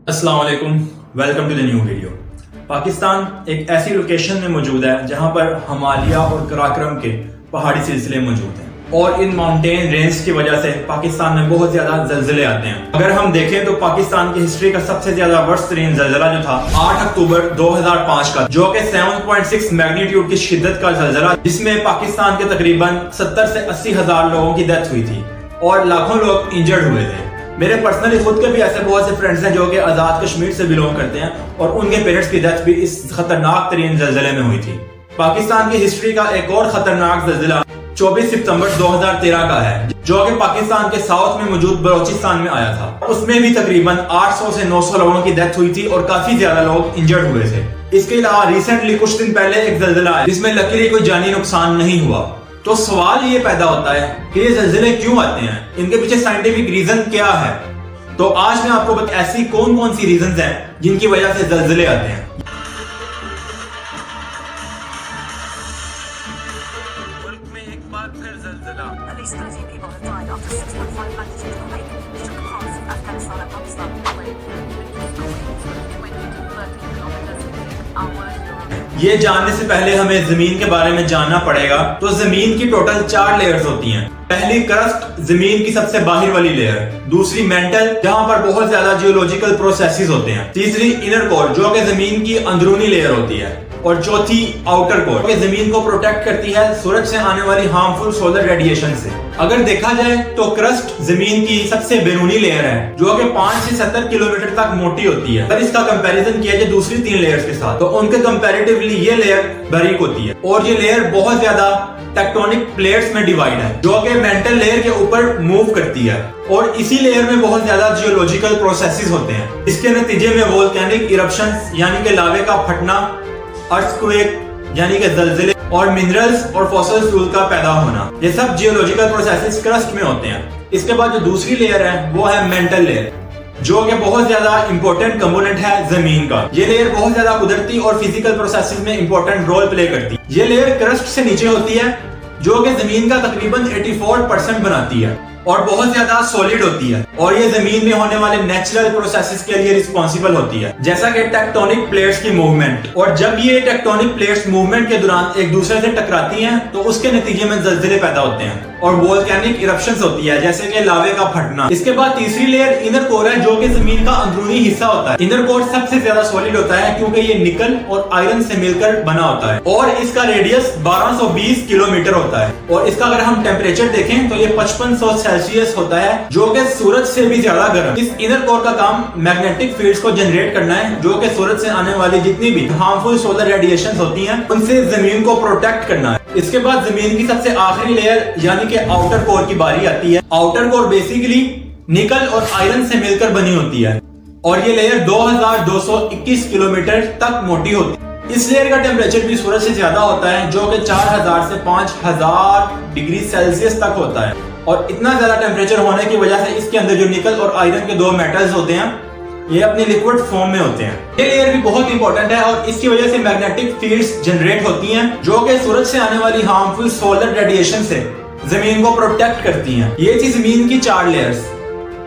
अस्सलाम वालेकुम, welcome to the new video. Pakistan एक ऐसी लोकेशन में मौजूद है जहां पर हिमालय और कराक्रम के पहाड़ी सिलसिले मौजूद हैं और इन माउंटेन रेंज की वजह से पाकिस्तान में बहुत ज्यादा जल्जले आते हैं। अगर हम देखें तो पाकिस्तान की हिस्ट्री का सबसे ज्यादा वर्स्ट तरीन जल्जला जो था 8 अक्टूबर 2005 का, जो कि 7.6 मैग्नीट्यूड की शिद्दत का जल्जला, जिसमें पाकिस्तान के तकरीबन 70 से 80 हजार लोगों की डेथ हुई थी और लाखों लोग इंजर्ड हुए थे। मेरे पर्सनली खुद के भी ऐसे बहुत से फ्रेंड्स हैं जो कि आजाद कश्मीर से बिलोंग करते हैं और उनके पेरेंट्स की डेथ भी इस खतरनाक तरीन जल्जले में हुई थी। पाकिस्तान की हिस्ट्री का एक और खतरनाक जल्जला 24 सितंबर 2013 का है, जो कि पाकिस्तान के साउथ में मौजूद बलोचिस्तान में आया था। उसमें भी तकरीबन 800 से 900 लोगों की डेथ हुई थी और काफी ज्यादा लोग इंजर्ड हुए थे। इसके अलावा रिसेंटली कुछ दिन पहले एक जल्जला आया जिसमें लकीली कोई जानी नुकसान नहीं हुआ। तो सवाल ये पैदा होता है कि ये जल्जले क्यों आते हैं, इनके पीछे साइंटिफिक रीजन क्या है। तो आज मैं आपको ऐसी कौन कौन सी रीजंस हैं जिनकी वजह से जल्जले आते हैं। मुल्क में एक बार फिर जल्जला। At least 13 people have died after 6.5 magnitude quake struck parts of Afghanistan and Pakistan. ये जानने से पहले हमें जमीन के बारे में जानना पड़ेगा। तो जमीन की टोटल 4 लेयर्स होती हैं। पहली क्रस्ट, जमीन की सबसे बाहर वाली लेयर। दूसरी मेंटल, जहां पर बहुत ज्यादा जियोलॉजिकल प्रोसेसेस होते हैं। तीसरी इनर कोर, जो कि जमीन की अंदरूनी लेयर होती है। और चौथी आउटर कोर, जो जमीन को प्रोटेक्ट करती है सूरज से आने वाली हार्मफुल सोलर रेडिएशन से। अगर देखा जाए तो क्रस्ट जमीन की सबसे बैरूनी लेयर है, जो कि 5 से 70 किलोमीटर तक मोटी होती है। अगर इसका कंपैरिजन किया जाए दूसरी 3 लेयर्स के साथ, तो उनके कंपैरेटिवली ये लेयर बारीक होती है और ये लेयर बहुत ज्यादा टेक्टोनिक प्लेट्स में डिवाइड है, जो कि मेंटल लेयर के ऊपर मूव करती है। और इसी लेयर में बहुत ज्यादा जियोलॉजिकल प्रोसेसेस होते हैं। इसके नतीजे में वोल्केनिक इरप्शंस यानी कि लावे का फटना, अर्थक्वेक यानी कि जल्जले, और मिनरल्स और फॉसिल फ्यूल का पैदा होना, ये सब जियोलॉजिकल प्रोसेसेस क्रस्ट में होते हैं। इसके बाद जो दूसरी लेयर है वो है मेंटल लेयर, जो कि बहुत ज्यादा इंपॉर्टेंट कंपोनेंट है जमीन का। ये लेयर बहुत ज्यादा कुदरती और फिजिकल प्रोसेसेस में इंपॉर्टेंट रोल प्ले करती है। ये लेयर क्रस्ट से नीचे होती है, जो कि जमीन का तकरीबन 84% बनाती है और बहुत ज्यादा सॉलिड होती है और ये जमीन में होने वाले नेचुरल प्रोसेसेस के लिए रिस्पॉन्सिबल होती है, जैसा कि टेक्टोनिक प्लेट्स की मूवमेंट। और जब ये टेक्टोनिक प्लेट्स मूवमेंट के दौरान एक दूसरे से टकराती हैं तो उसके नतीजे में जल्जले पैदा होते हैं और वोल्केनिक इरप्शंस होती है, जैसे कि लावे का फटना। इसके बाद तीसरी लेयर इनर कोर है, जो कि जमीन का अंदरूनी हिस्सा होता है। इनर कोर सबसे ज्यादा सॉलिड होता है क्योंकि ये निकल और आयरन से मिलकर बना होता है और इसका रेडियस 1220 किलोमीटर होता है। और इसका अगर हम टेम्परेचर देखें तो ये 5500 सेल्सियस होता है, जो कि सूरज से भी ज्यादा गर्म। इस इनर कोर का काम मैग्नेटिक फील्ड्स को जनरेट करना है, जो कि सूरज से आने वाली जितनी भी हार्मफुल सोलर रेडिएशंस होती हैं उनसे जमीन को प्रोटेक्ट करना है। इसके बाद जमीन की सबसे आखिरी लेयर यानी कि आउटर कोर की बारी आती है। आउटर कोर बेसिकली निकल और आयरन से मिलकर बनी होती है और ये लेयर 2221 किलोमीटर तक मोटी होती है। इस लेयर का टेम्परेचर भी सूरज से ज्यादा होता है, जो कि 4000 से 5000 डिग्री सेल्सियस तक होता है। और इतना ज्यादा टेम्परेचर होने की वजह से इसके अंदर जो निकल और आयरन के 2 मेटल्स होते हैं ये अपने लिक्विड फॉर्म में होते हैं। ये लेयर भी बहुत इंपॉर्टेंट है और इसकी वजह से मैग्नेटिक फील्ड्स जनरेट होती हैं, जो कि सूरज से आने वाली हार्मफुल सोलर रेडिएशन से जमीन को प्रोटेक्ट करती हैं। ये थी जमीन की 4 लेयर्स।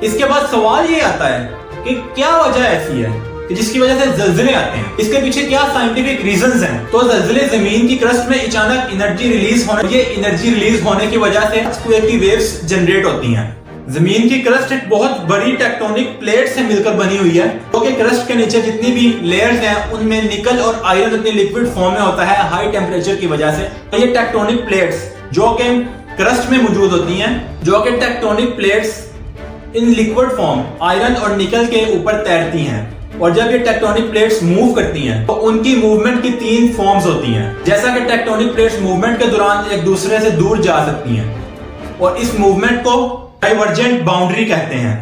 इसके बाद सवाल ये आता है कि क्या वजह ऐसी है कि जिसकी वजह से जल्जले आते हैं, इसके पीछे क्या साइंटिफिक रीजंस हैं। तो जल्जले जमीन की क्रस्ट में अचानक एनर्जी रिलीज होने, ये एनर्जी रिलीज होने की वजह से अर्थक्वेक की वेव्स जनरेट होती हैं। जमीन की क्रस्ट एक बहुत बड़ी टेक्टोनिक प्लेट से मिलकर बनी हुई है, क्योंकि क्रस्ट के नीचे जितनी भी लेयर्स हैं उनमें निकल और आयरन अपने लिक्विड फॉर्म में होता है हाई टेम्परेचर की वजह से। तो ये टेक्टोनिक प्लेट्स जो कि क्रस्ट में मौजूद होती हैं, जो कि tectonic plates in liquid form iron और निकल के ऊपर तैरती हैं। और जब ये टेक्टोनिक प्लेट्स मूव करती हैं तो उनकी मूवमेंट की 3 फॉर्म्स होती हैं, जैसा कि टेक्टोनिक प्लेट्स मूवमेंट के दौरान एक दूसरे से दूर जा सकती हैं और इस मूवमेंट को डाइवर्जेंट बाउंड्री कहते हैं।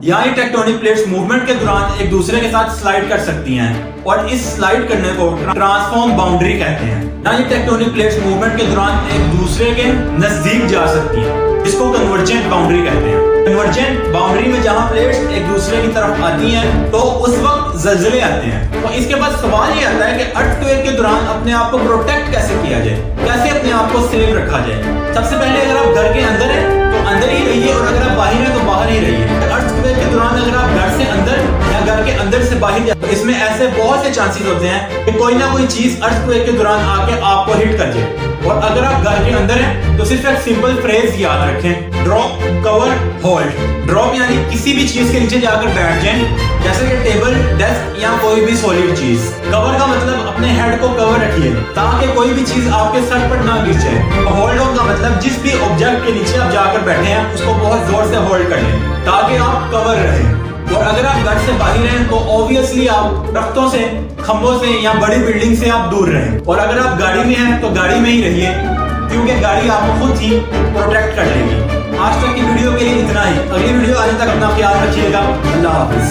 यहाँ ये टेक्टोनिक प्लेट्स मूवमेंट के दौरान एक दूसरे के साथ स्लाइड कर सकती हैं और इस स्लाइड करने को ट्रांसफॉर्म बाउंड्री कहते हैं। यहाँ ये टेक्टोनिक प्लेट्स मूवमेंट के दौरान एक दूसरे के नजदीक जा सकती हैं, जिसको कन्वर्जेंट बाउंड्री कहते हैं। कन्वर्जेंट बाउंड्री में जहां प्लेट्स एक दूसरे की तरफ आती हैं तो उस वक्त जल्जले आते हैं। तो इसके बाद सवाल ये आता है कि अर्थक्वेक के दौरान अपने आप को प्रोटेक्ट कैसे किया जाए, कैसे अपने आप को सेफ रखा जाए। सबसे पहले अगर आप घर के अंदर हैं तो अंदर ही रहिए और अगर आप बाहर हैं तो बाहर ही रहिए। अर्थक्वेक के दौरान अगर आप घर से अंदर या घर के अंदर से बाहर जाए, इसमें ऐसे बहुत से चांसेस होते हैं कि कोई ना कोई चीज अर्थक्वेक के दौरान आके आपको हिट कर जाए। और अगर आप घर के अंदर हैं तो सिर्फ एक सिंपल फ्रेज याद रखें, ड्रॉप, कवर, होल्ड। ड्रॉप यानी किसी भी चीज के नीचे जाकर बैठ जाएं, जैसे कि टेबल, डेस्क या कोई भी सॉलिड चीज। कवर का मतलब अपने हेड को कवर रखिए ताकि कोई भी चीज आपके सर पर ना गिर जाए। होल्ड ऑन का मतलब जिस भी ऑब्जेक्ट के नीचे आप जाकर बैठे हैं उसको बहुत जोर से होल्ड कर लें ताकि आप कवर रहें। और अगर आप घर से बाहर हैं तो ऑब्वियसली आप दरख्तों से, खंभों से या बड़ी बिल्डिंग से आप दूर रहें। और अगर आप गाड़ी में हैं तो गाड़ी में ही रहिए क्योंकि गाड़ी आपको खुद ही प्रोटेक्ट कर लेगी। आज तक की वीडियो के लिए इतना ही। अगली वीडियो आने तक अपना ख्याल रखिएगा। अल्लाह हाफिज।